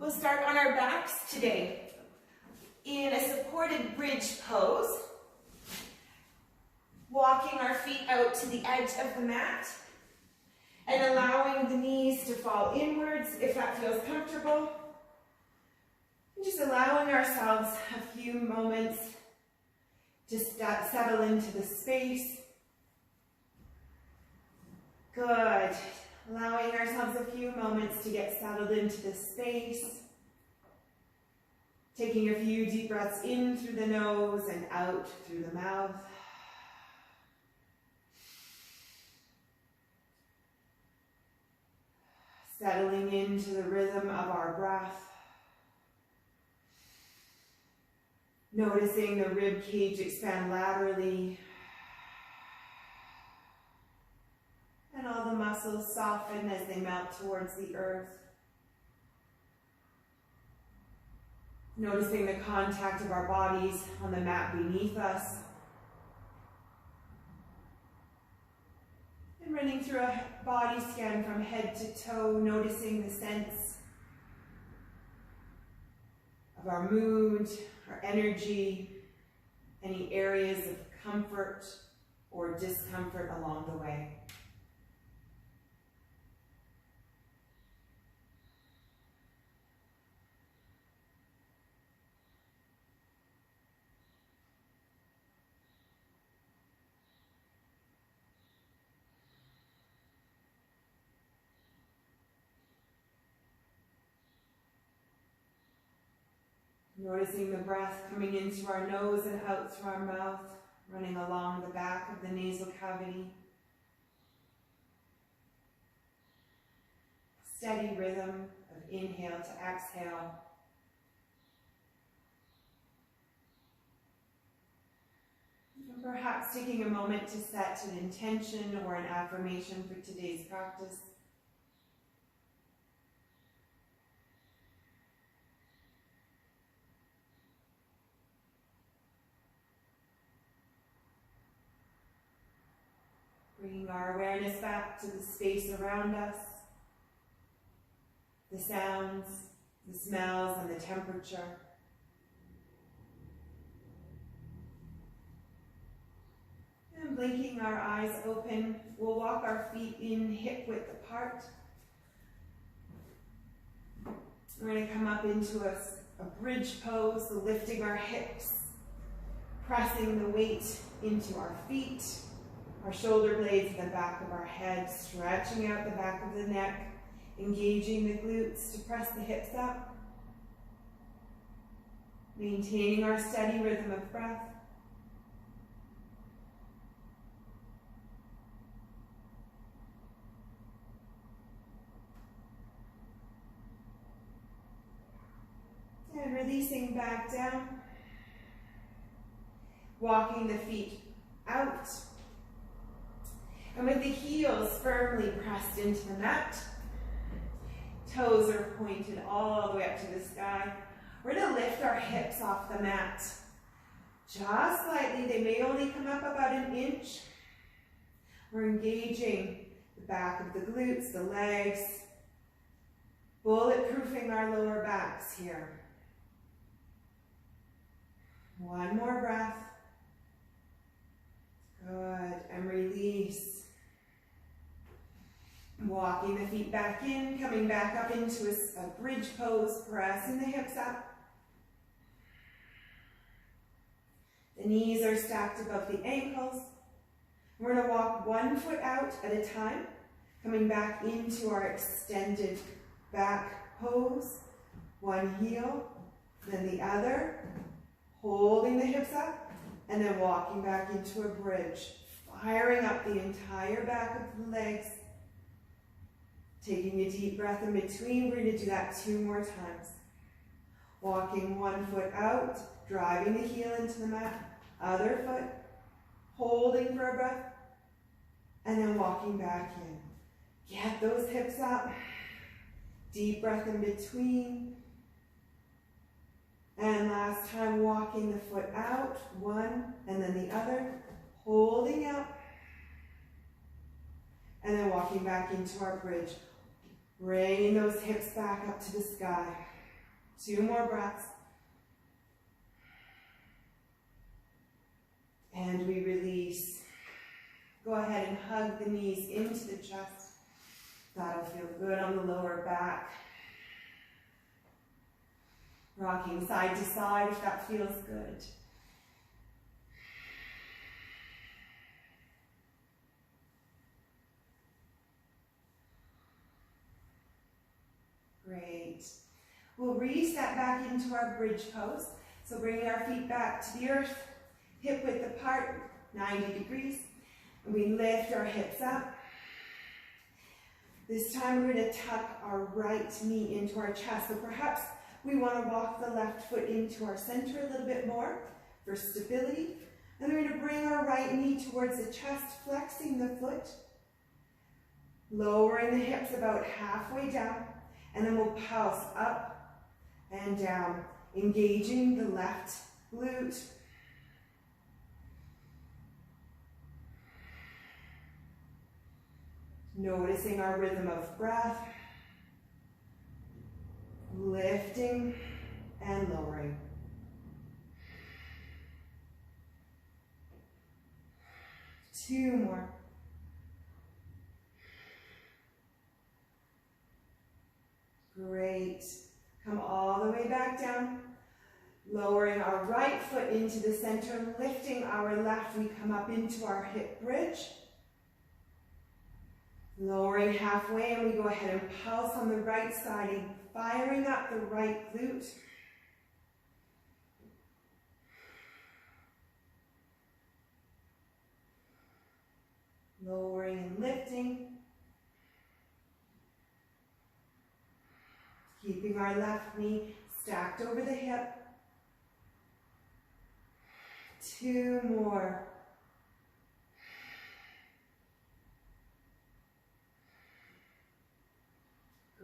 We'll start on our backs today in a supported bridge pose, walking our feet out to the edge of the mat and allowing the knees to fall inwards if that feels comfortable. And just allowing ourselves a few moments to settle into the space. Good. Allowing ourselves a few moments to get settled into the space. Taking a few deep breaths in through the nose and out through the mouth. Settling into the rhythm of our breath. Noticing the rib cage expand laterally. And all the muscles soften as they melt towards the earth. Noticing the contact of our bodies on the mat beneath us. And running through a body scan from head to toe, noticing the sense of our mood, our energy, any areas of comfort or discomfort along the way. Noticing the breath coming into our nose and out through our mouth, running along the back of the nasal cavity. Steady rhythm of inhale to exhale. And perhaps taking a moment to set an intention or an affirmation for today's practice. Bringing our awareness back to the space around us, the sounds, the smells, and the temperature. And blinking our eyes open, we'll walk our feet in hip width apart. We're going to come up into a bridge pose, so lifting our hips, pressing the weight into our feet. Our shoulder blades in the back of our head, stretching out the back of the neck, engaging the glutes to press the hips up. Maintaining our steady rhythm of breath. And releasing back down. Walking the feet out. And with the heels firmly pressed into the mat, toes are pointed all the way up to the sky. We're going to lift our hips off the mat. Just slightly, they may only come up about an inch. We're engaging the back of the glutes, the legs, bulletproofing our lower backs here. One more breath. Good, and release. Walking the feet back in, coming back up into a bridge pose, pressing the hips up. The knees are stacked above the ankles. We're going to walk one foot out at a time, coming back into our extended back pose. One heel, then the other, holding the hips up, and then walking back into a bridge, firing up the entire back of the legs. Taking a deep breath in between, we're going to do that 2 more times. Walking one foot out, driving the heel into the mat, other foot, holding for a breath, and then walking back in. Get those hips up, deep breath in between. And last time, walking the foot out, one, and then the other, holding up, and then walking back into our bridge. Bringing those hips back up to the sky. 2 more breaths. And we release. Go ahead and hug the knees into the chest. That'll feel good on the lower back. Rocking side to side if that feels good. Great. We'll reset back into our bridge pose. So bringing our feet back to the earth, hip width apart, 90 degrees. And we lift our hips up. This time we're going to tuck our right knee into our chest. So perhaps we want to walk the left foot into our center a little bit more for stability. And we're going to bring our right knee towards the chest, flexing the foot. Lowering the hips about halfway down. And then we'll pulse up and down, engaging the left glute. Noticing our rhythm of breath, lifting and lowering. Two more. Great. Come all the way back down. Lowering our right foot into the center, lifting our left. We come up into our hip bridge. Lowering halfway, and we go ahead and pulse on the right side, firing up the right glute. Lowering and lifting. Keeping our left knee stacked over the hip. Two more.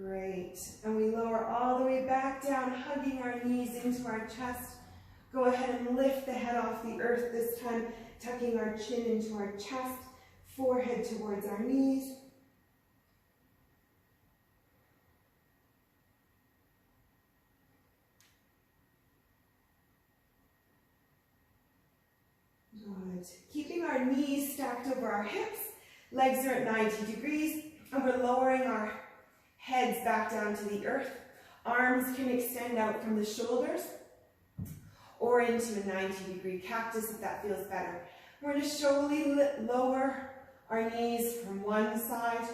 Great. And we lower all the way back down, hugging our knees into our chest. Go ahead and lift the head off the earth this time, tucking our chin into our chest, forehead towards our knees. Good. Keeping our knees stacked over our hips, legs are at 90 degrees, and we're lowering our heads back down to the earth. Arms can extend out from the shoulders or into a 90-degree cactus if that feels better. We're going to slowly lower our knees from one side,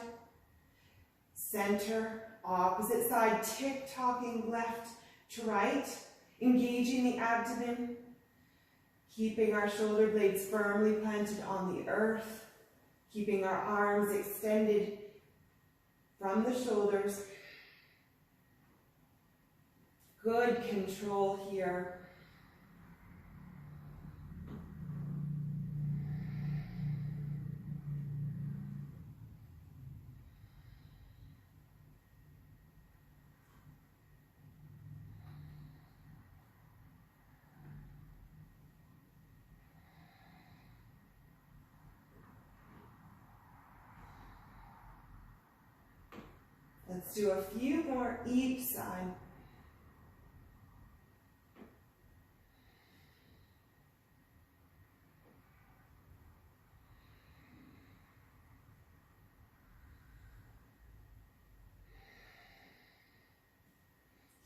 center, opposite side, tick-tocking left to right, engaging the abdomen, keeping our shoulder blades firmly planted on the earth, keeping our arms extended from the shoulders. Good control here. Let's do a few more each side.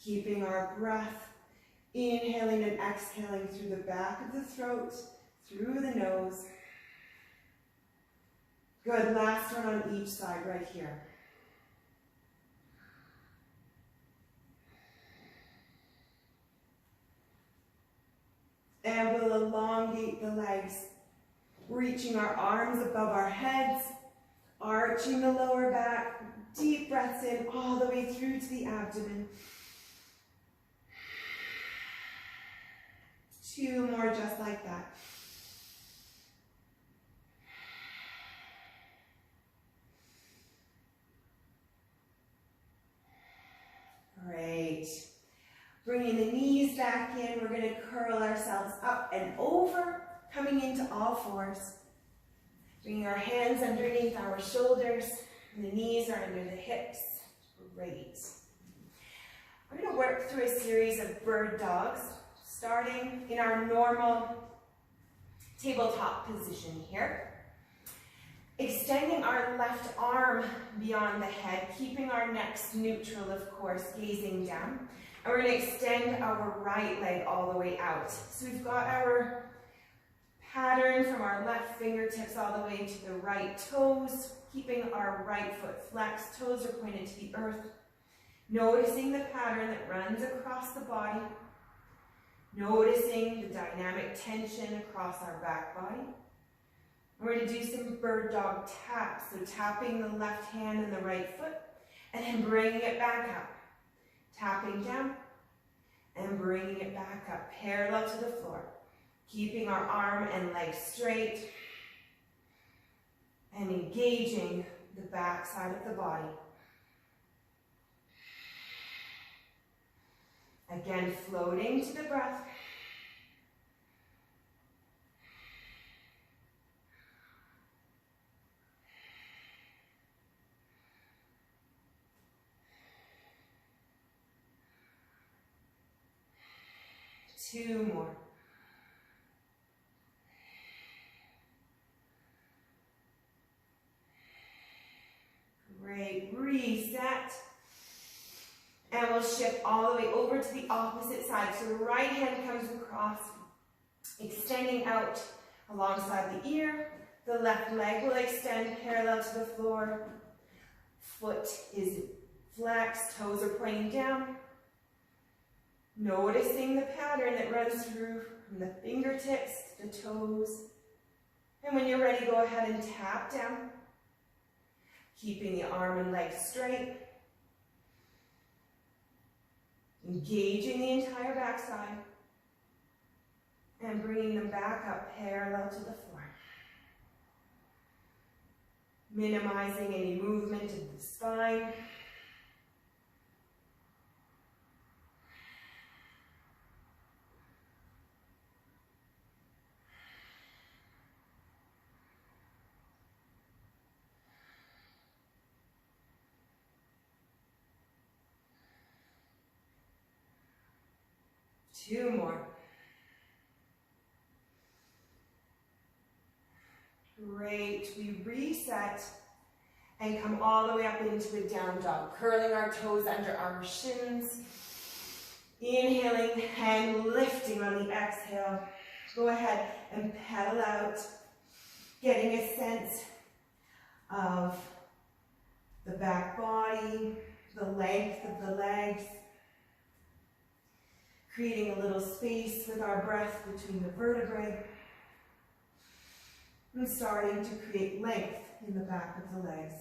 Keeping our breath, inhaling and exhaling through the back of the throat, through the nose. Good, last one on each side right here. And we'll elongate the legs, reaching our arms above our heads, arching the lower back, deep breaths in all the way through to the abdomen. Two more just like that. Great. Bringing the knees back in, we're going to curl ourselves up and over, coming into all fours. Bringing our hands underneath our shoulders, and the knees are under the hips. Great. We're going to work through a series of bird dogs, starting in our normal tabletop position here. Extending our left arm beyond the head, keeping our necks neutral, of course, gazing down. And we're going to extend our right leg all the way out. So we've got our pattern from our left fingertips all the way to the right toes, keeping our right foot flexed, toes are pointed to the earth. Noticing the pattern that runs across the body. Noticing the dynamic tension across our back body. We're going to do some bird dog taps, so tapping the left hand and the right foot, and then bringing it back up. Tapping down, and bringing it back up, parallel to the floor. Keeping our arm and leg straight, and engaging the back side of the body. Again, floating to the breath. Two more. Great. Reset. And we'll shift all the way over to the opposite side. So the right hand comes across, extending out alongside the ear. The left leg will extend parallel to the floor. Foot is flexed, toes are pointing down. Noticing the pattern that runs through from the fingertips to the toes. And when you're ready, go ahead and tap down. Keeping the arm and leg straight. Engaging the entire backside. And bringing them back up parallel to the floor. Minimizing any movement of the spine. Two more. Great. We reset and come all the way up into a down dog, curling our toes under our shins. Inhaling and lifting on the exhale. Go ahead and pedal out, getting a sense of the back body, the length of the legs. Creating a little space with our breath between the vertebrae. And starting to create length in the back of the legs.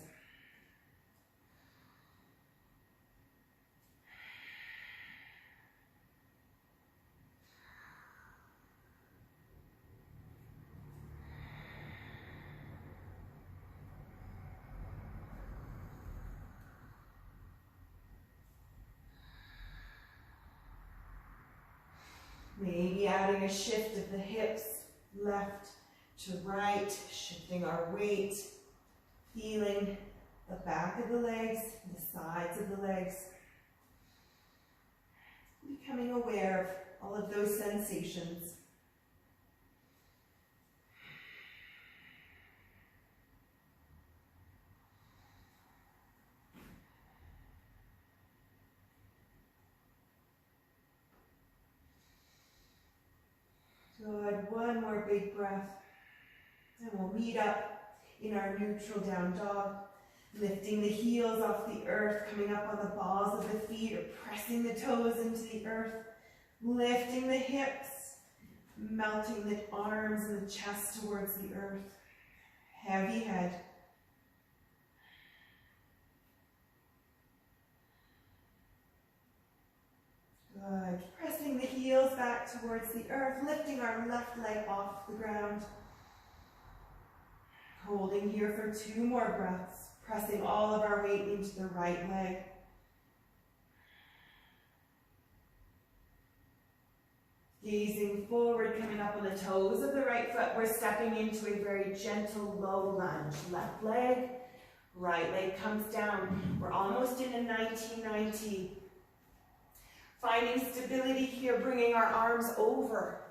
Maybe adding a shift of the hips, left to right, shifting our weight, feeling the back of the legs, the sides of the legs. Becoming aware of all of those sensations. Good, one more big breath. And we'll meet up in our neutral down dog, lifting the heels off the earth, coming up on the balls of the feet or pressing the toes into the earth, lifting the hips, melting the arms and the chest towards the earth. Heavy head. Good. Pressing the heels back towards the earth, lifting our left leg off the ground. Holding here for two more breaths, pressing all of our weight into the right leg. Gazing forward, coming up on the toes of the right foot, we're stepping into a very gentle low lunge. Left leg, right leg comes down. We're almost in a 1990 Finding stability here, bringing our arms over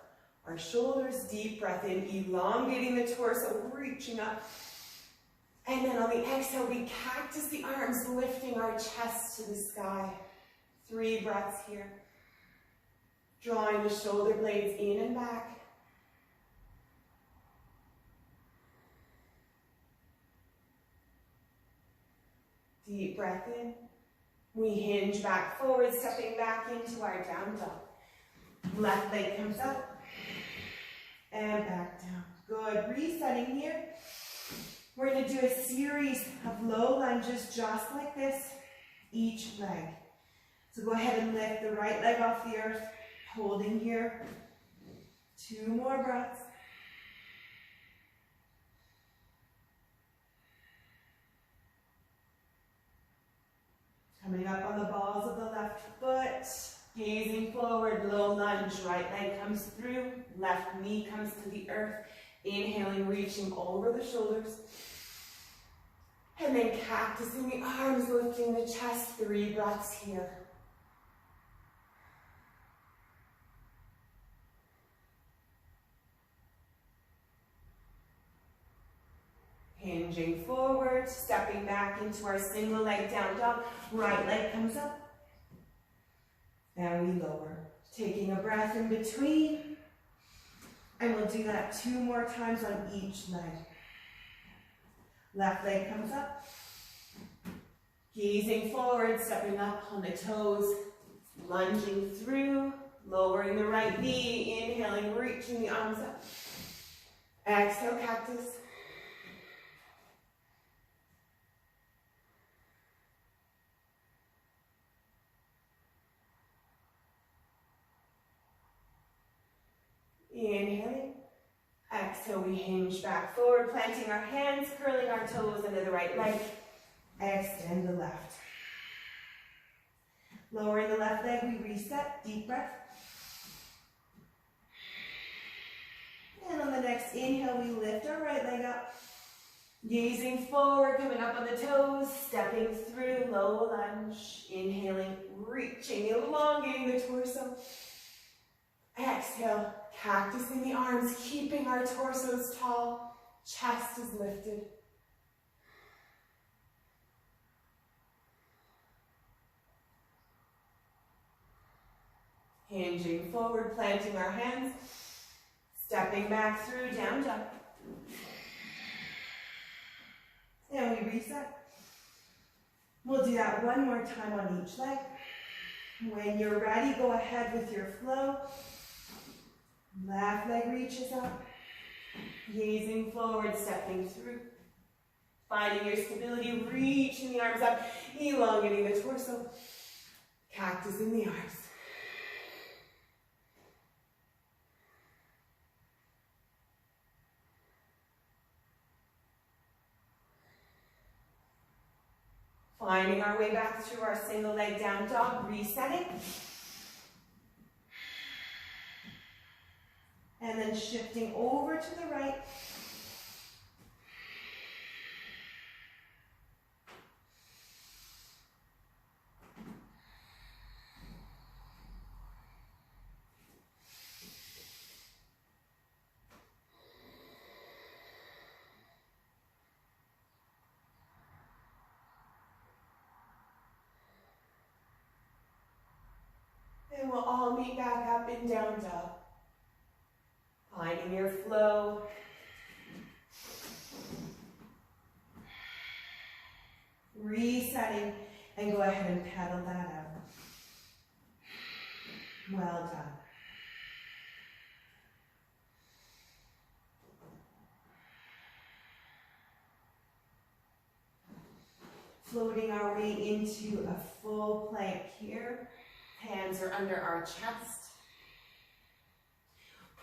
our shoulders. Deep breath in, elongating the torso, reaching up. And then on the exhale, we cactus the arms, lifting our chest to the sky. 3 breaths here. Drawing the shoulder blades in and back. Deep breath in. We hinge back forward, stepping back into our down dog. Left leg comes up and back down. Good. Resetting here. We're going to do a series of low lunges just like this, each leg. So go ahead and lift the right leg off the earth, holding here. 2 more breaths. Coming up on the balls of the left foot, gazing forward, low lunge, right leg comes through, left knee comes to the earth, inhaling, reaching over the shoulders, and then cactusing the arms, lifting the chest, 3 breaths here. Hinging forward, stepping back into our single leg down dog. Right leg comes up. And we lower. Taking a breath in between. And we'll do that 2 more times on each leg. Left leg comes up. Gazing forward, stepping up on the toes. Lunging through. Lowering the right knee. Inhaling, reaching the arms up. Exhale, cactus. Inhaling. Exhale, we hinge back forward, planting our hands, curling our toes under the right leg. Extend the left. Lowering the left leg, we reset. Deep breath. And on the next inhale, we lift our right leg up. Gazing forward, coming up on the toes, stepping through, low lunge. Inhaling, reaching, elongating the torso. Exhale, cactusing the arms, keeping our torsos tall, chest is lifted. Hinging forward, planting our hands, stepping back through, down dog. And we reset. We'll do that 1 more time on each leg. When you're ready, go ahead with your flow. Left leg reaches up, gazing forward, stepping through. Finding your stability, reaching the arms up, elongating the torso, cactus in the arms. Finding our way back through our single leg down dog, resetting. And then shifting over to the right. And we'll all meet back up in down dog. Finding your flow. Resetting, and go ahead and pedal that out. Well done. Floating our way into a full plank here. Hands are under our chest.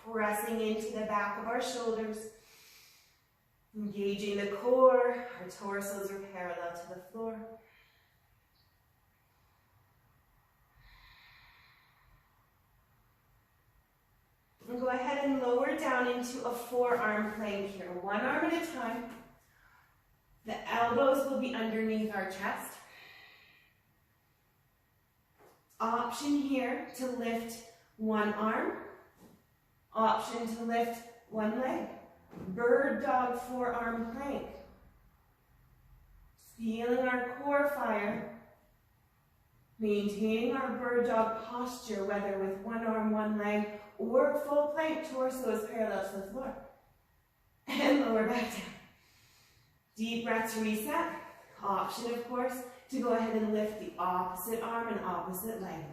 Pressing into the back of our shoulders. Engaging the core. Our torsos are parallel to the floor. And go ahead and lower down into a forearm plank here. 1 arm at a time. The elbows will be underneath our chest. Option here to lift one arm. Option to lift one leg. Bird dog forearm plank. Feeling our core fire. Maintaining our bird dog posture, whether with one arm, one leg, or full plank, torso is parallel to the floor. And lower back down. Deep breath to reset. Option, of course, to go ahead and lift the opposite arm and opposite leg.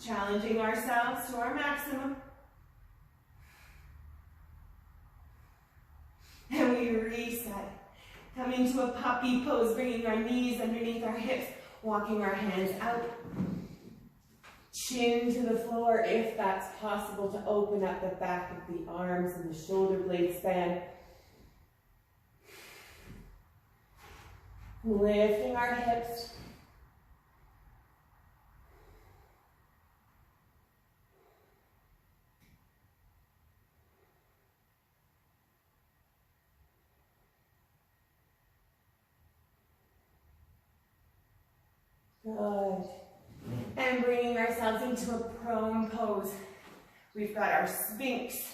Challenging ourselves to our maximum. And we reset. Come into a puppy pose, bringing our knees underneath our hips, walking our hands out. Chin to the floor if that's possible, to open up the back of the arms and the shoulder blade span. Lifting our hips. Good. And bringing ourselves into a prone pose. We've got our Sphinx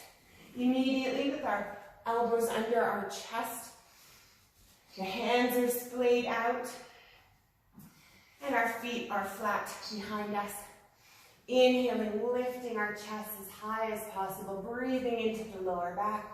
immediately with our elbows under our chest. The hands are splayed out. And our feet are flat behind us. Inhaling, lifting our chest as high as possible. Breathing into the lower back.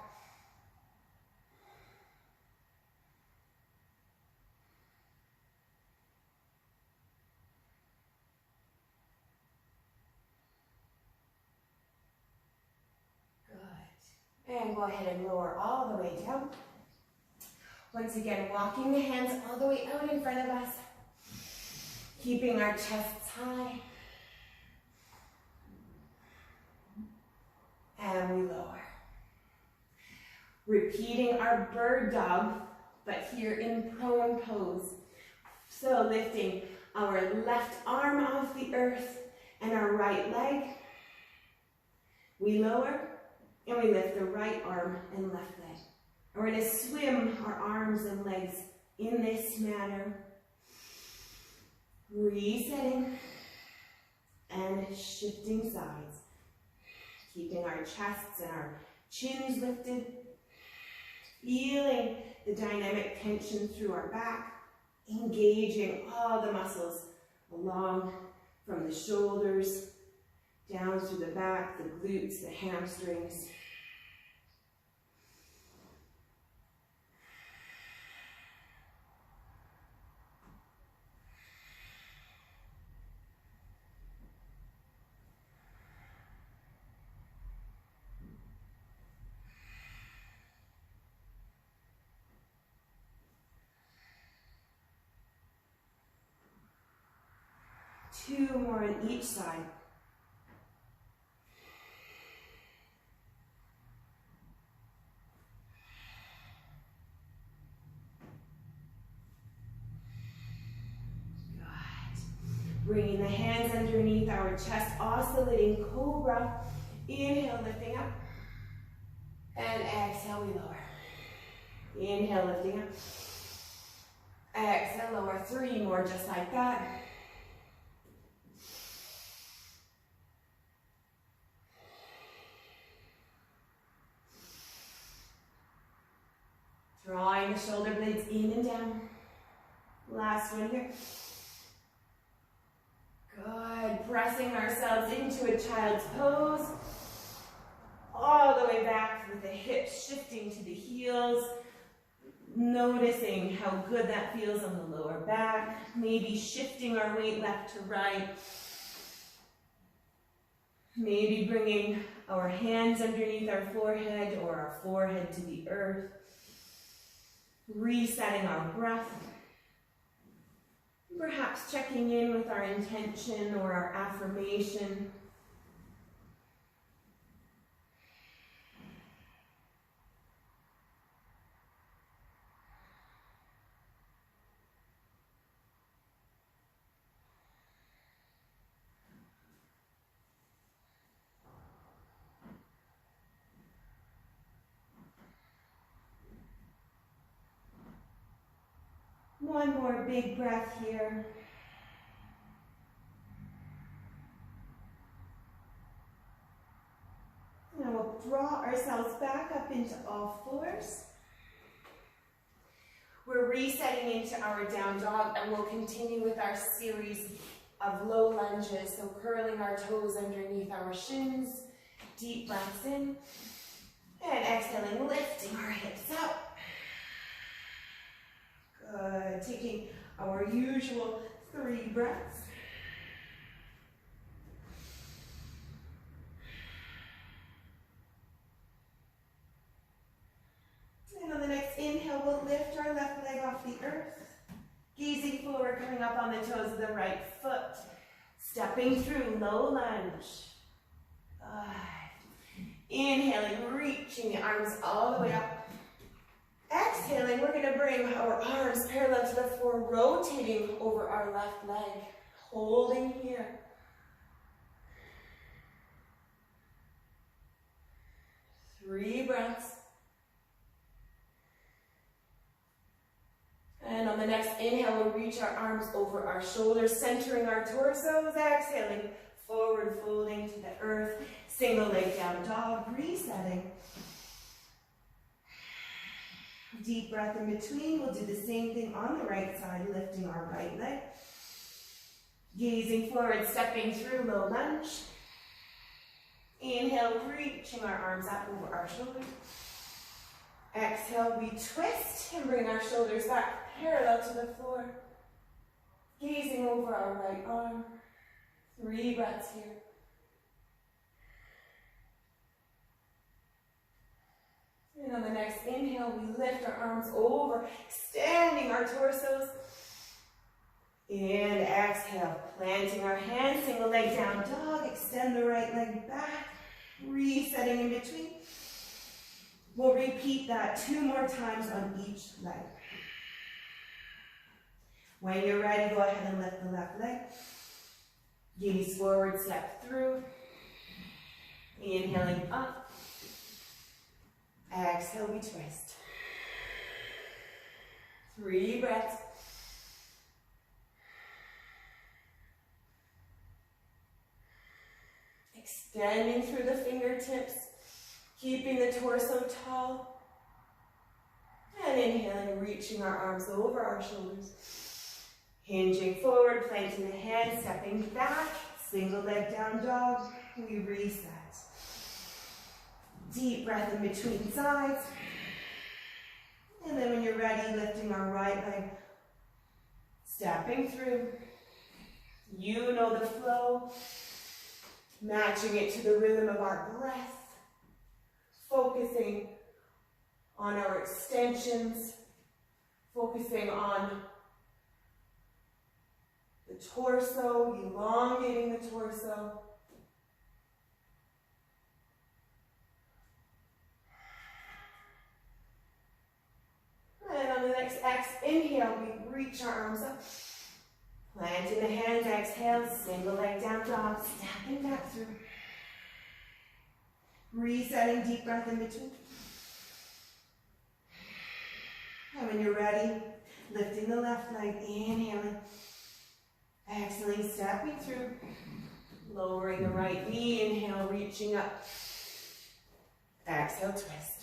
And go ahead and lower all the way down. Once again, walking the hands all the way out in front of us. Keeping our chests high. And we lower. Repeating our bird dog, but here in prone pose. So lifting our left arm off the earth and our right leg. We lower. And we lift the right arm and left leg. And we're going to swim our arms and legs in this manner. Resetting and shifting sides. Keeping our chests and our chins lifted. Feeling the dynamic tension through our back. Engaging all the muscles along from the shoulders, down through the back, the glutes, the hamstrings. Two more on each side. Bringing the hands underneath our chest, oscillating cobra. Inhale, lifting up. And exhale, we lower. Inhale, lifting up. Exhale, lower. Three more just like that. Drawing the shoulder blades in and down. Last one here. Good. Pressing ourselves into a child's pose. All the way back with the hips shifting to the heels. Noticing how good that feels on the lower back. Maybe shifting our weight left to right. Maybe bringing our hands underneath our forehead or our forehead to the earth. Resetting our breath. Perhaps checking in with our intention or our affirmation. One more big breath here. Now we'll draw ourselves back up into all fours. We're resetting into our down dog, and we'll continue with our series of low lunges. So curling our toes underneath our shins, deep breaths in, and exhaling, lifting our hips up. Good, taking our usual 3 breaths. And on the next inhale, we'll lift our left leg off the earth, gazing forward, coming up on the toes of the right foot, stepping through low lunge. Good. Inhaling, reaching the arms all the way up. Exhaling, we're going to bring our arms parallel to the floor, rotating over our left leg, holding here. Three breaths. And on the next inhale, we'll reach our arms over our shoulders, centering our torsos. Exhaling, forward folding to the earth. Single leg down dog, resetting. Deep breath in between. We'll do the same thing on the right side, lifting our right leg. Gazing forward, stepping through low lunge. Inhale, reaching our arms up over our shoulders. Exhale, we twist and bring our shoulders back parallel to the floor. Gazing over our right arm. 3 breaths here. And on the next inhale, we lift our arms over, extending our torsos. And exhale, planting our hands, single leg down dog, extend the right leg back, resetting in between. We'll repeat that 2 more times on each leg. When you're ready, go ahead and lift the left leg. Gaze forward, step through. Inhaling up. Exhale, we twist. 3 breaths. Extending through the fingertips, keeping the torso tall. And inhaling, reaching our arms over our shoulders. Hinging forward, planting the hands, stepping back, single leg down dog. We reset. Deep breath in between sides. And then when you're ready, lifting our right leg, stepping through. You know the flow. Matching it to the rhythm of our breath. Focusing on our extensions. Focusing on the torso, elongating the torso. And on the next inhale, we reach our arms up. Planting the hands, exhale, single leg down dog, stepping back through. Resetting, deep breath in between. And when you're ready, lifting the left leg, inhaling. Exhaling, stepping through. Lowering the right knee, inhale, reaching up. Exhale, twist.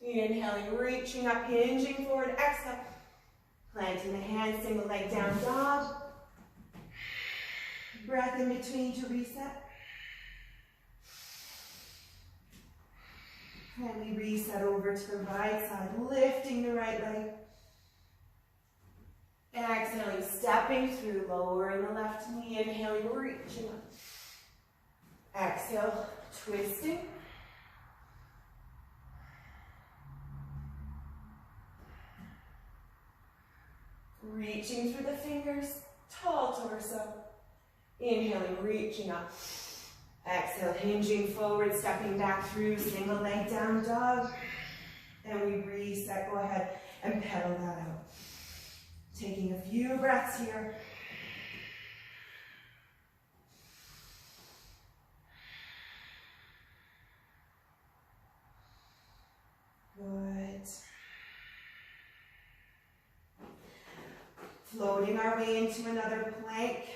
Inhaling, reaching up, hinging forward, exhale. Planting the hands, single leg down dog. Breath in between to reset. And we reset over to the right side, lifting the right leg. Exhaling, stepping through, lowering the left knee, inhaling, reaching up. Exhale, twisting. Reaching through the fingers, tall torso. Inhaling, reaching up. Exhale, hinging forward, stepping back through, single leg down dog. And we reset, go ahead and pedal that out. Taking a few breaths here. Floating our way into another plank.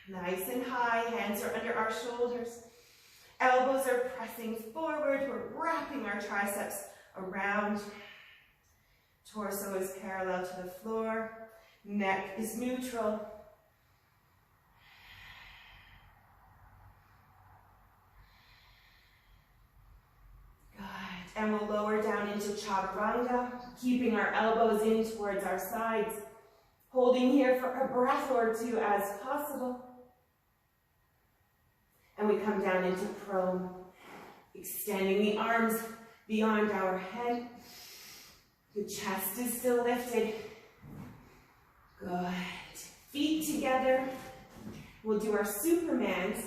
Nice and high, hands are under our shoulders. Elbows are pressing forward. We're wrapping our triceps around. Torso is parallel to the floor. Neck is neutral. Good. And we'll lower down into Chaturanga, keeping our elbows in towards our sides. Holding here for a breath or two as possible. And we come down into prone, extending the arms beyond our head. The chest is still lifted. Good. Feet together. We'll do our Supermans,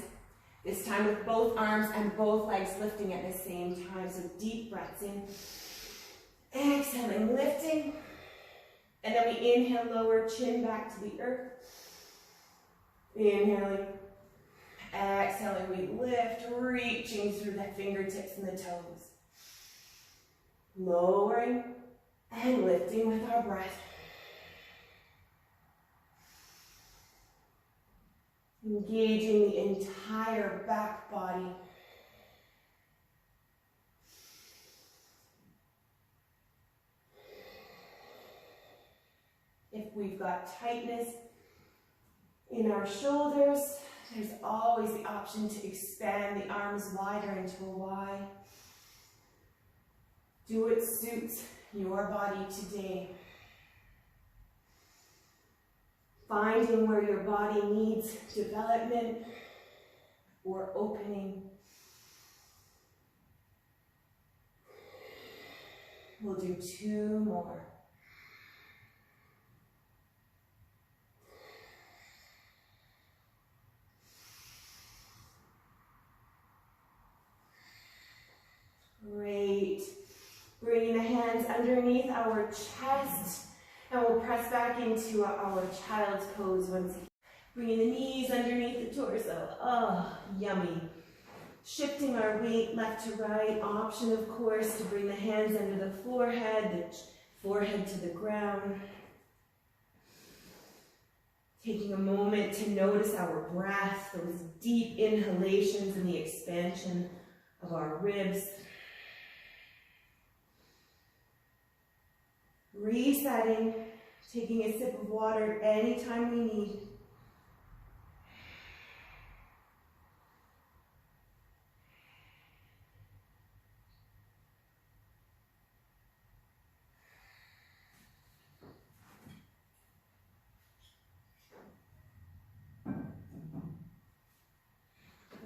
this time with both arms and both legs lifting at the same time. So deep breaths in. Exhaling, lifting. And then we inhale, lower chin back to the earth. Inhaling. Exhaling, we lift, reaching through the fingertips and the toes. Lowering and lifting with our breath. Engaging the entire back body. If we've got tightness in our shoulders, there's always the option to expand the arms wider into a Y. Do what suits your body today. Finding where your body needs development or opening. We'll do 2 more. Great. Bringing the hands underneath our chest, and we'll press back into our child's pose once again. Bringing the knees underneath the torso. Oh, yummy. Shifting our weight left to right. Option, of course, to bring the hands under the forehead to the ground. Taking a moment to notice our breath, those deep inhalations and the expansion of our ribs. Resetting, taking a sip of water anytime we need.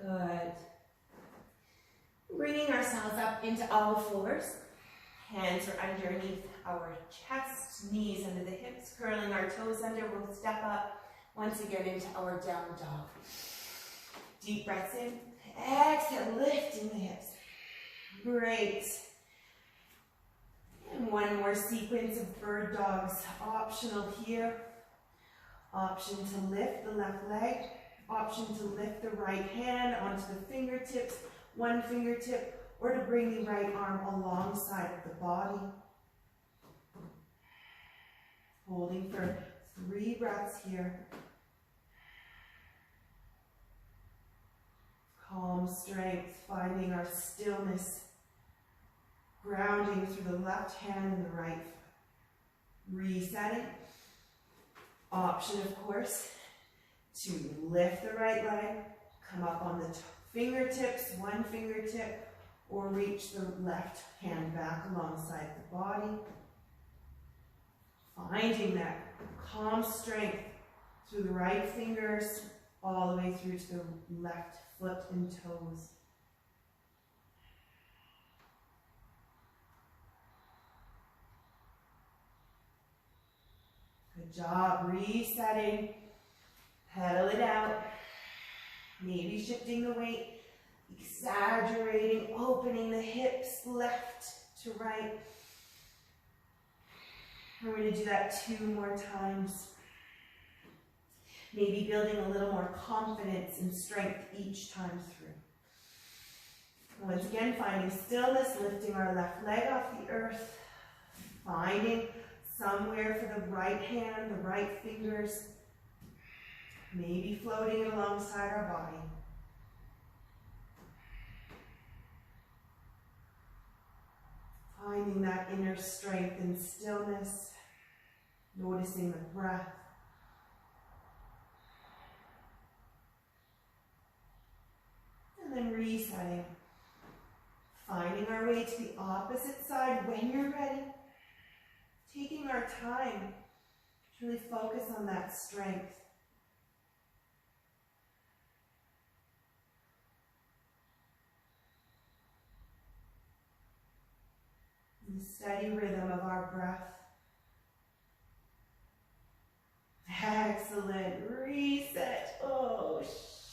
Good. Bringing ourselves up into all fours. Hands are underneath our chest, knees under the hips, curling our toes under. We'll step up once again into our down dog. Deep breaths in. Exhale, lifting the hips. Great. And one more sequence of bird dogs. Optional here. Option to lift the left leg. Option to lift the right hand onto the fingertips, one fingertip, or to bring the right arm alongside of the body. Holding for 3 breaths here. Calm strength, finding our stillness, grounding through the left hand and the right foot. Resetting. Option, of course, to lift the right leg, come up on the fingertips, one fingertip, or reach the left hand back alongside the body. Finding that calm strength through the right fingers, all the way through to the left foot and toes. Good job. Resetting. Pedal it out. Maybe shifting the weight, exaggerating, opening the hips left to right. We're going to do that 2 more times. Maybe building a little more confidence and strength each time through. Once again, finding stillness, lifting our left leg off the earth. Finding somewhere for the right hand, the right fingers, maybe floating it alongside our body. Finding that inner strength and stillness, noticing the breath. And then resetting. Finding our way to the opposite side when you're ready. Taking our time to really focus on that strength. The steady rhythm of our breath. Excellent. Reset. Oh,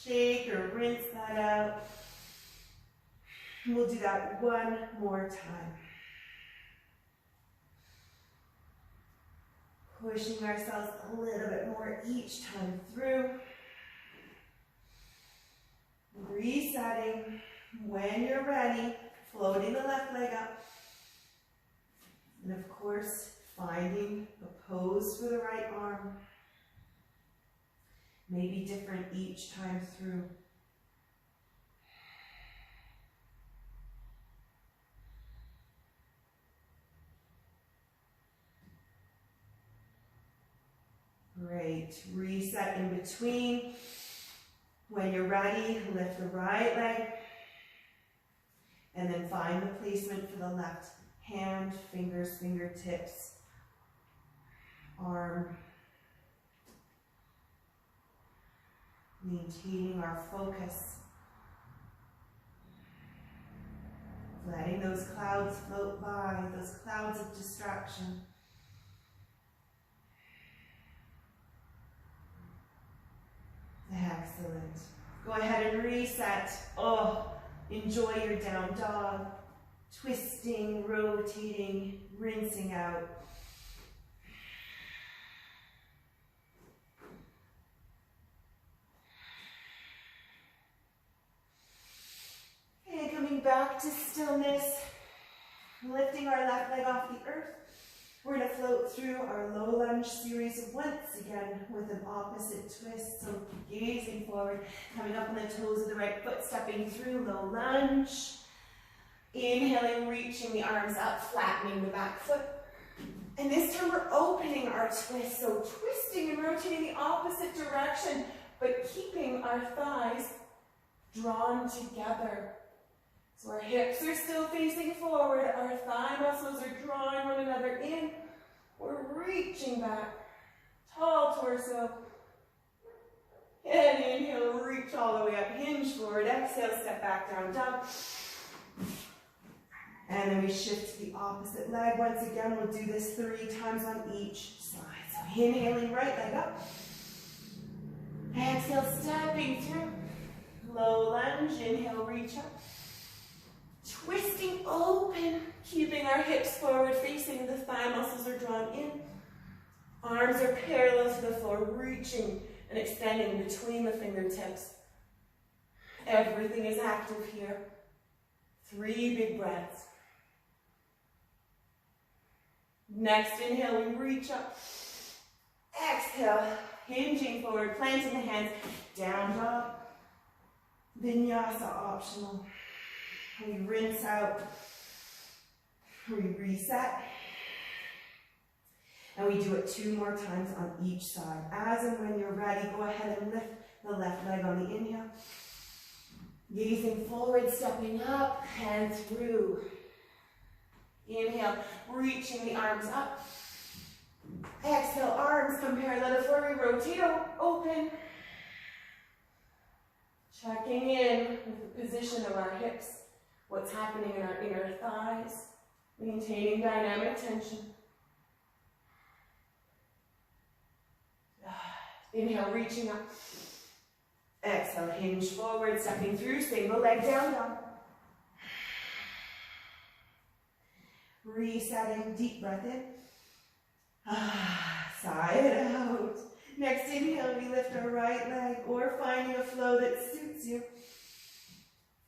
shake or rinse that out. And we'll do that one more time. Pushing ourselves a little bit more each time through. Resetting. When you're ready, floating the left leg up. And of course, finding a pose for the right arm. Maybe different each time through. Great. Reset in between. When you're ready, lift the right leg. And then find the placement for the left hand, fingers, fingertips, arm. Maintaining our focus. Letting those clouds float by, those clouds of distraction. Excellent. Go ahead and reset. Oh, enjoy your down dog. Twisting, rotating, rinsing out. And coming back to stillness, lifting our left leg off the earth. We're going to float through our low lunge series once again with an opposite twist. So gazing forward, coming up on the toes of the right foot, stepping through low lunge. Inhaling, reaching the arms up, flattening the back foot. And this time we're opening our twist. So twisting and rotating the opposite direction, but keeping our thighs drawn together. So our hips are still facing forward, our thigh muscles are drawing one another in. We're reaching back, tall torso. And inhale, reach all the way up, hinge forward. Exhale, step back, down dog. And then we shift to the opposite leg. Once again, we'll do this 3 times on each side. So inhaling, right leg up. Exhale, stepping through. Low lunge, inhale, reach up. Twisting open, keeping our hips forward facing, the thigh muscles are drawn in. Arms are parallel to the floor, reaching and extending between the fingertips. Everything is active here. 3 big breaths. Next inhale, we reach up. Exhale, hinging forward, planting the hands, down dog. Vinyasa optional. We rinse out, we reset, and we do it 2 more times on each side. As and when you're ready, go ahead and lift the left leg on the inhale. Gazing forward, stepping up and through. Inhale, reaching the arms up. Exhale, arms come parallel to the floor, we rotate open. Checking in with the position of our hips. What's happening in our inner thighs, maintaining dynamic tension. Inhale, reaching up. Exhale, hinge forward, stepping through, single leg down dog. Resetting, deep breath in. Sigh it out. Next inhale, we lift our right leg or finding a flow that suits you.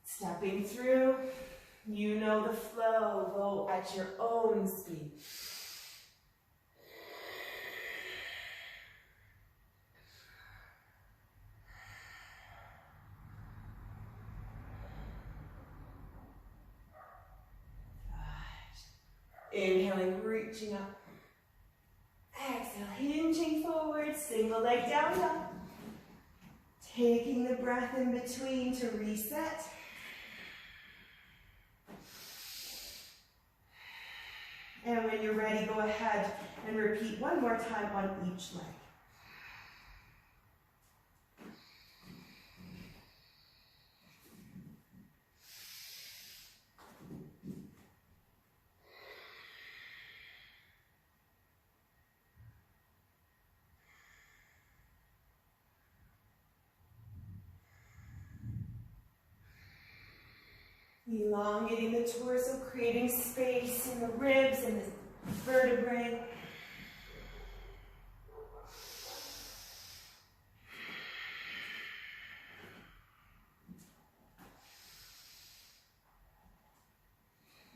Stepping through, you know the flow, go at your own speed. Inhaling, reaching up. Exhale, hinging forward, single leg down dog. Taking the breath in between to reset. And when you're ready, go ahead and repeat one more time on each leg. Elongating the torso, creating space in the ribs and the vertebrae.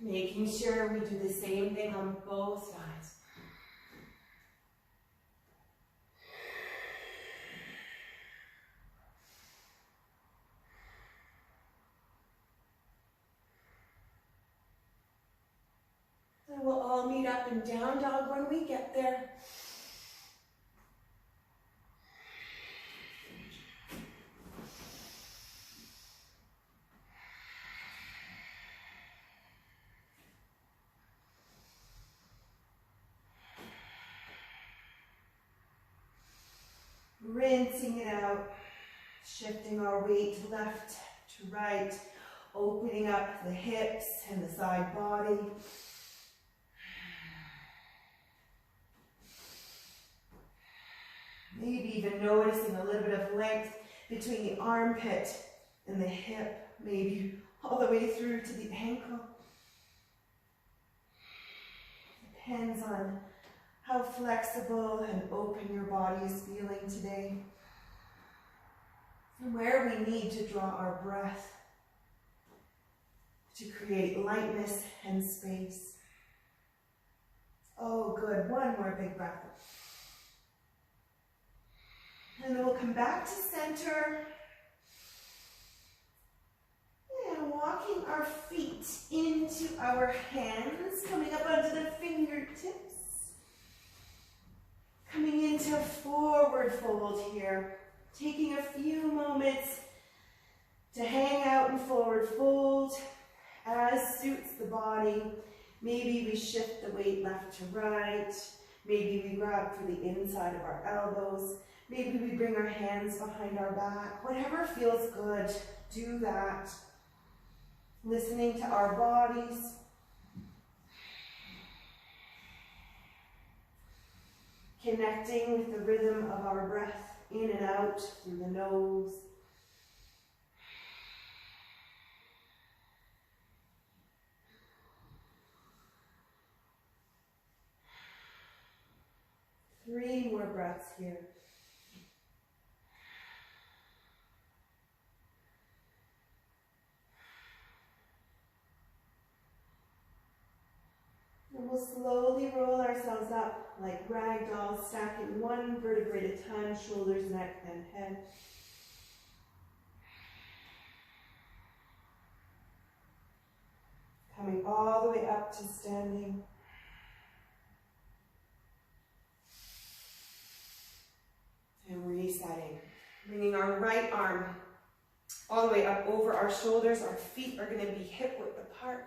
Making sure we do the same thing on both sides. And we'll all meet up in down dog when we get there. Rinsing it out, shifting our weight left to right, opening up the hips and the side body. Maybe even noticing a little bit of length between the armpit and the hip, maybe all the way through to the ankle. Depends on how flexible and open your body is feeling today. And where we need to draw our breath to create lightness and space. Oh, good. One more big breath. And then we'll come back to center. And walking our feet into our hands, coming up onto the fingertips. Coming into a forward fold here. Taking a few moments to hang out in forward fold as suits the body. Maybe we shift the weight left to right. Maybe we grab for the inside of our elbows. Maybe we bring our hands behind our back. Whatever feels good, do that. Listening to our bodies. Connecting with the rhythm of our breath in and out through the nose. Three more breaths here. And we'll slowly roll ourselves up like rag dolls, stacking one vertebrae at a time, shoulders, neck, and head. Coming all the way up to standing. And resetting. Bringing our right arm all the way up over our shoulders. Our feet are going to be hip width apart.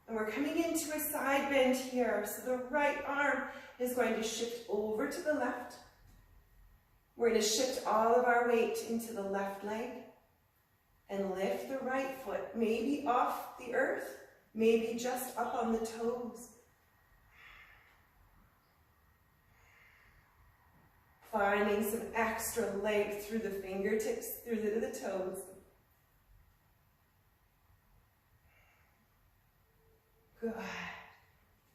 And we're coming into a side bend here. So the right arm is going to shift over to the left. We're going to shift all of our weight into the left leg and lift the right foot, maybe off the earth, maybe just up on the toes. Finding some extra length through the fingertips, through the toes. Good.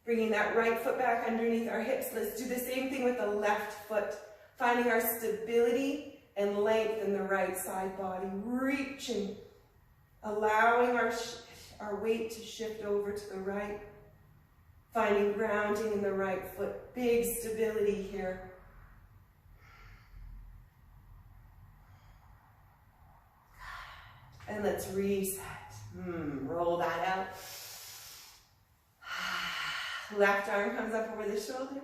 Bringing that right foot back underneath our hips. Let's do the same thing with the left foot. Finding our stability and length in the right side body. Reaching. Allowing our weight to shift over to the right. Finding grounding in the right foot. Big stability here. And let's reset. Roll that out. Left arm comes up over the shoulder.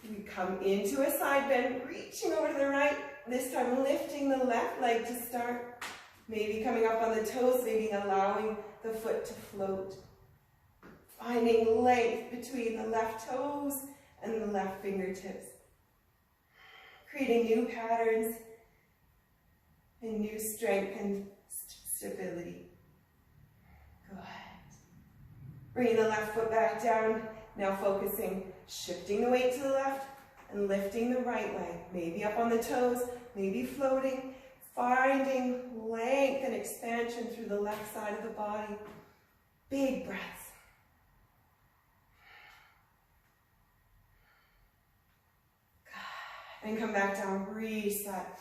We come into a side bend, reaching over to the right. This time lifting the left leg to start. Maybe coming up on the toes, maybe allowing the foot to float. Finding length between the left toes and the left fingertips. Creating new patterns and new strength and stability. Go ahead. Bringing the left foot back down. Now focusing, shifting the weight to the left and lifting the right leg. Maybe up on the toes, maybe floating. Finding length and expansion through the left side of the body. Big breaths. And come back down, reset.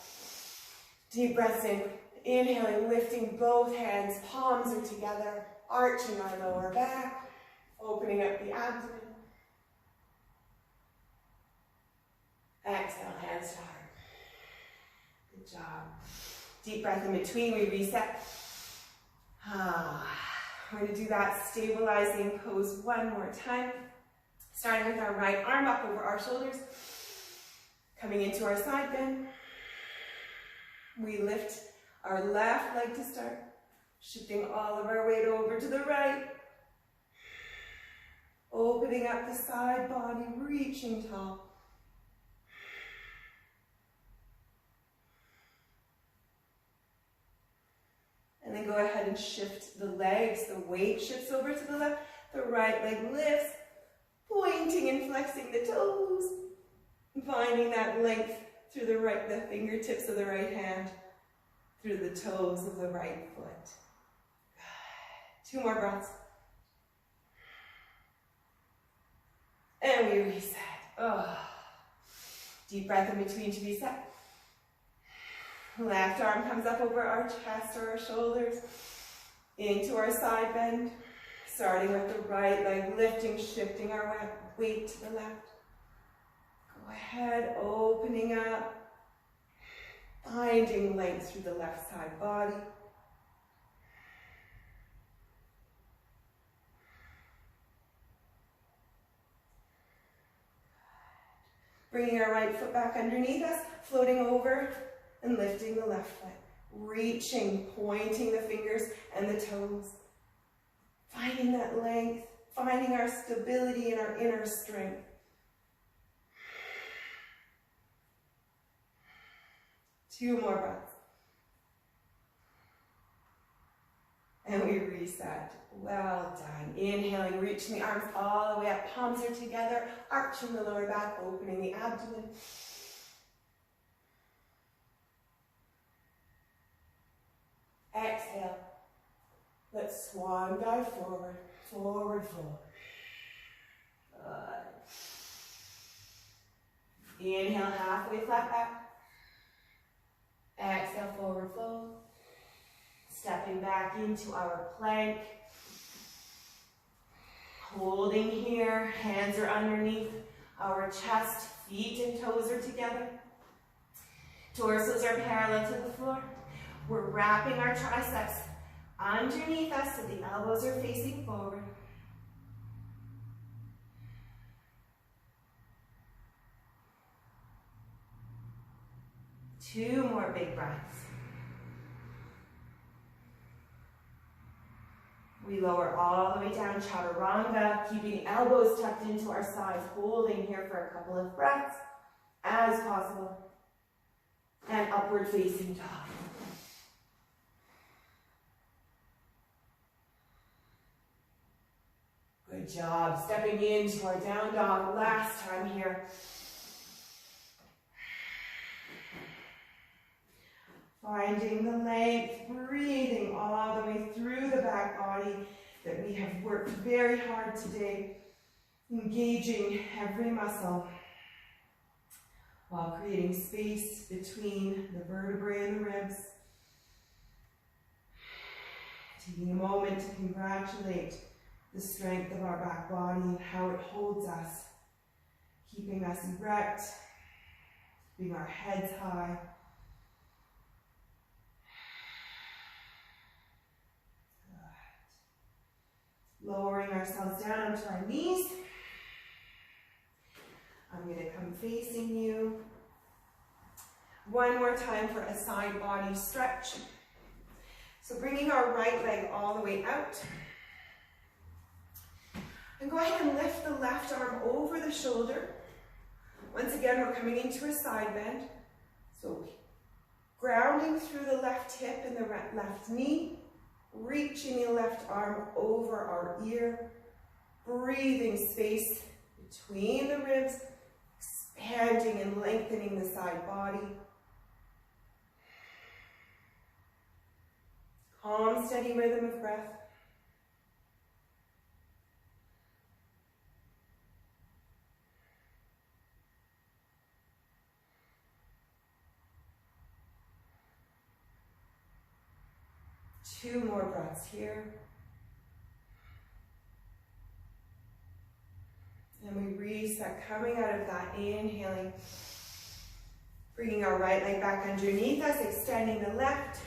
Deep breaths in. Inhaling, lifting both hands, palms are together, arching our lower back, opening up the abdomen. Exhale, hands to heart. Good job. Deep breath in between, we reset. We're going to do that stabilizing pose one more time. Starting with our right arm up over our shoulders. Coming into our side bend. We lift our left leg to start. Shifting all of our weight over to the right. Opening up the side body, reaching tall. And then go ahead and shift the legs. The weight shifts over to the left. The right leg lifts, pointing and flexing the toes. Finding that length through the fingertips of the right hand, through the toes of the right foot. Two more breaths. And we reset. Deep breath in between to reset. Left arm comes up over our chest or our shoulders, into our side bend, starting with the right leg, lifting, shifting our weight to the left. Go ahead, opening up, finding length through the left side body. Bringing our right foot back underneath us, floating over and lifting the left foot. Reaching, pointing the fingers and the toes. Finding that length, finding our stability and our inner strength. Two more breaths. And we reset. Well done. Inhaling, reaching the arms all the way up. Palms are together, arching the lower back, opening the abdomen. Exhale. Let's swan dive forward, forward, forward. Good. Inhale, halfway flat back. Exhale, forward fold. Stepping back into our plank. Holding here, hands are underneath our chest, feet and toes are together. Torsos are parallel to the floor. We're wrapping our triceps underneath us so the elbows are facing forward. Two more big breaths. We lower all the way down, Chaturanga, keeping the elbows tucked into our sides, holding here for a couple of breaths as possible. And upward facing dog. Good job. Stepping into our down dog last time here. Finding the length, breathing all the way through the back body that we have worked very hard today, engaging every muscle while creating space between the vertebrae and the ribs. Taking a moment to congratulate the strength of our back body and how it holds us, keeping us erect, keeping our heads high. Lowering ourselves down onto our knees. I'm going to come facing you. One more time for a side body stretch. So bringing our right leg all the way out. And go ahead and lift the left arm over the shoulder. Once again, we're coming into a side bend. So grounding through the left hip and the left knee. Reaching the left arm over our ear. Breathing space between the ribs. Expanding and lengthening the side body. Calm, steady rhythm of breath. Two more breaths here. And we reset, coming out of that, inhaling. Bringing our right leg back underneath us, extending the left.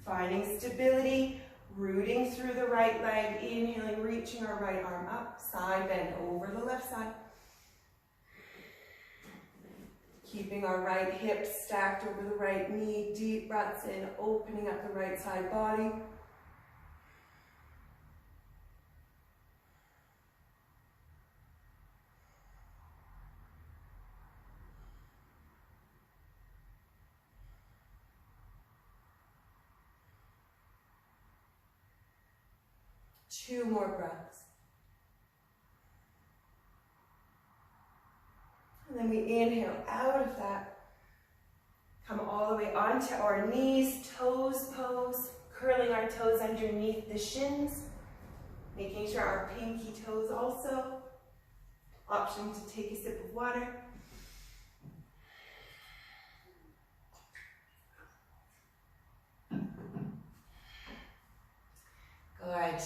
Finding stability, rooting through the right leg, inhaling, reaching our right arm up, side bend over the left side. Keeping our right hip stacked over the right knee, deep breaths in, opening up the right side body. Two more breaths. And then we inhale out of that. Come all the way onto our knees, toes pose, curling our toes underneath the shins, making sure our pinky toes also. Option to take a sip of water. Good.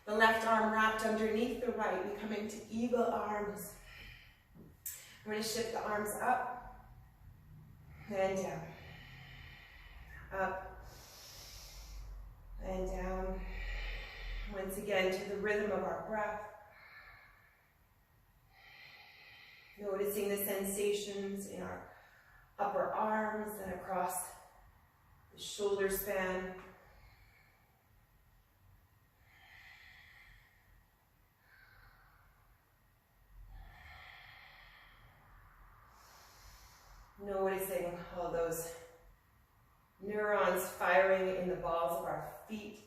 The left arm wrapped underneath the right. We come into eagle arms. We're going to shift the arms up and down. Up and down. Once again, to the rhythm of our breath. Noticing the sensations in our upper arms and across the shoulder span. Noticing all those neurons firing in the balls of our feet.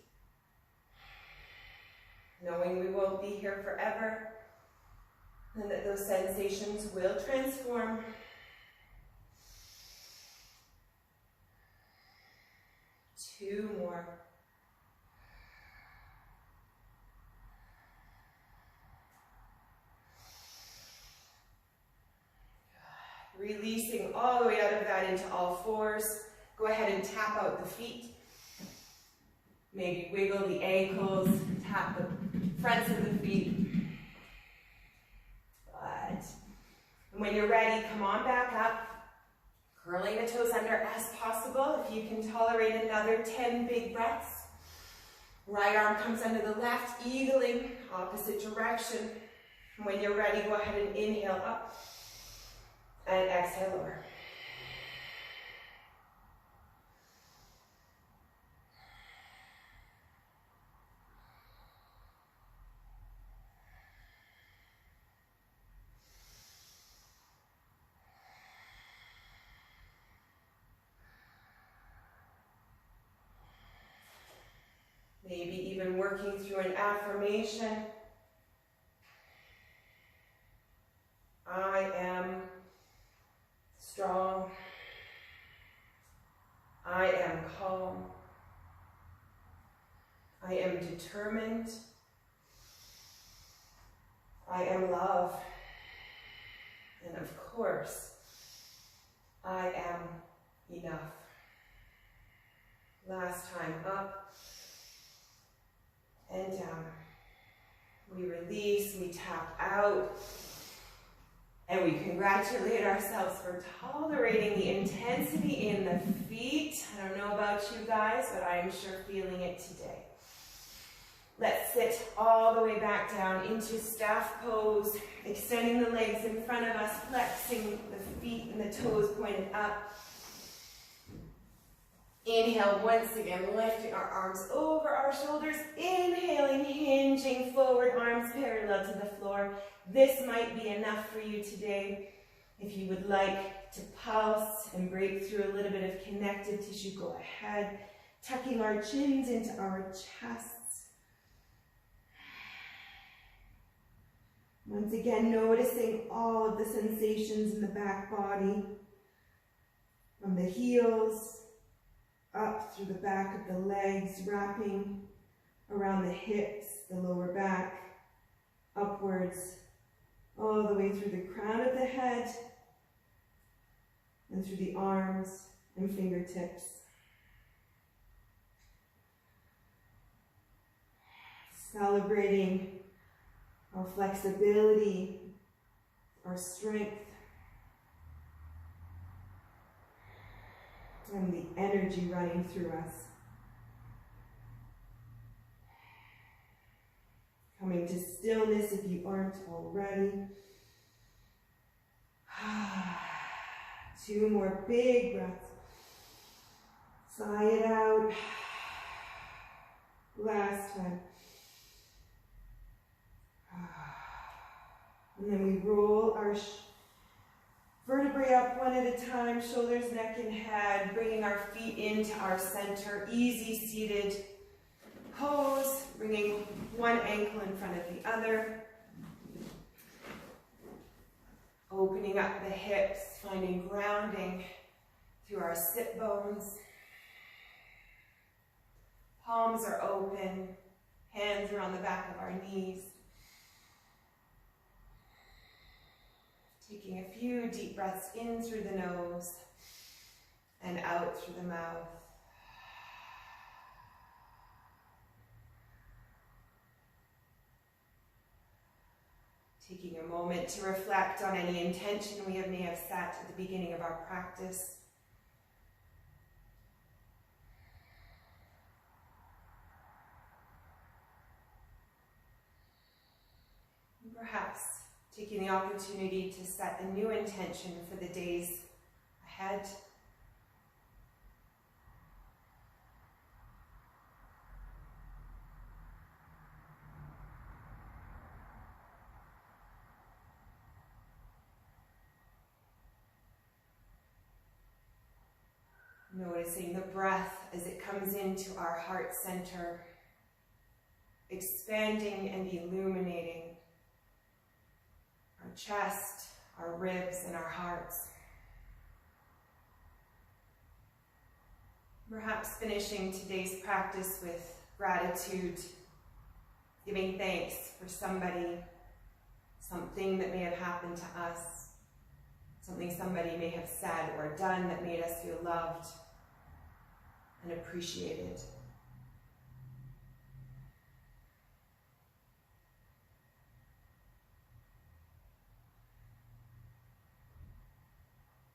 Knowing we won't be here forever, and that those sensations will transform. Two more. Releasing all the way out of that into all fours. Go ahead and tap out the feet. Maybe wiggle the ankles, tap the fronts of the feet. Good. And when you're ready, come on back up. Curling the toes under as possible. If you can tolerate another 10 big breaths. Right arm comes under the left, eagling, opposite direction. And when you're ready, go ahead and inhale up. And exhale over. Maybe even working through an affirmation. I am strong. I am calm. I am determined. I am love. And of course, I am enough. Last time, up and down. We release, we tap out. And we congratulate ourselves for tolerating the intensity in the feet. I don't know about you guys, but I am sure feeling it today. Let's sit all the way back down into staff pose, extending the legs in front of us, flexing the feet and the toes pointed up. Inhale once again, lifting our arms over our shoulders. Inhaling, hinging forward, arms parallel to the floor. This might be enough for you today. If you would like to pulse and break through a little bit of connective tissue, go ahead. Tucking our chins into our chests. Once again, noticing all of the sensations in the back body. From the heels, up through the back of the legs, wrapping around the hips, the lower back, upwards, all the way through the crown of the head, and through the arms and fingertips. Celebrating our flexibility, our strength, and the energy running through us. Coming to stillness if you aren't already. 2 more big breaths. Sigh it out. Last time. And then we roll our vertebrae up one at a time, shoulders, neck, and head, bringing our feet into our center. Easy seated pose, bringing one ankle in front of the other. Opening up the hips, finding grounding through our sit bones. Palms are open, hands are on the back of our knees. Taking a few deep breaths in through the nose and out through the mouth. Taking a moment to reflect on any intention we may have set at the beginning of our practice. And perhaps taking the opportunity to set a new intention for the days ahead. Noticing the breath as it comes into our heart center, expanding and illuminating our chest, our ribs, and our hearts. Perhaps finishing today's practice with gratitude, giving thanks for somebody, something that may have happened to us, something somebody may have said or done that made us feel loved and appreciated.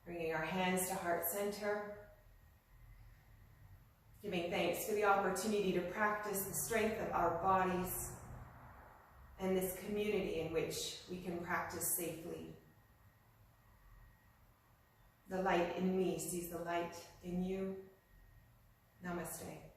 Bringing our hands to heart center, giving thanks for the opportunity to practice the strength of our bodies and this community in which we can practice safely. The light in me sees the light in you. Namaste.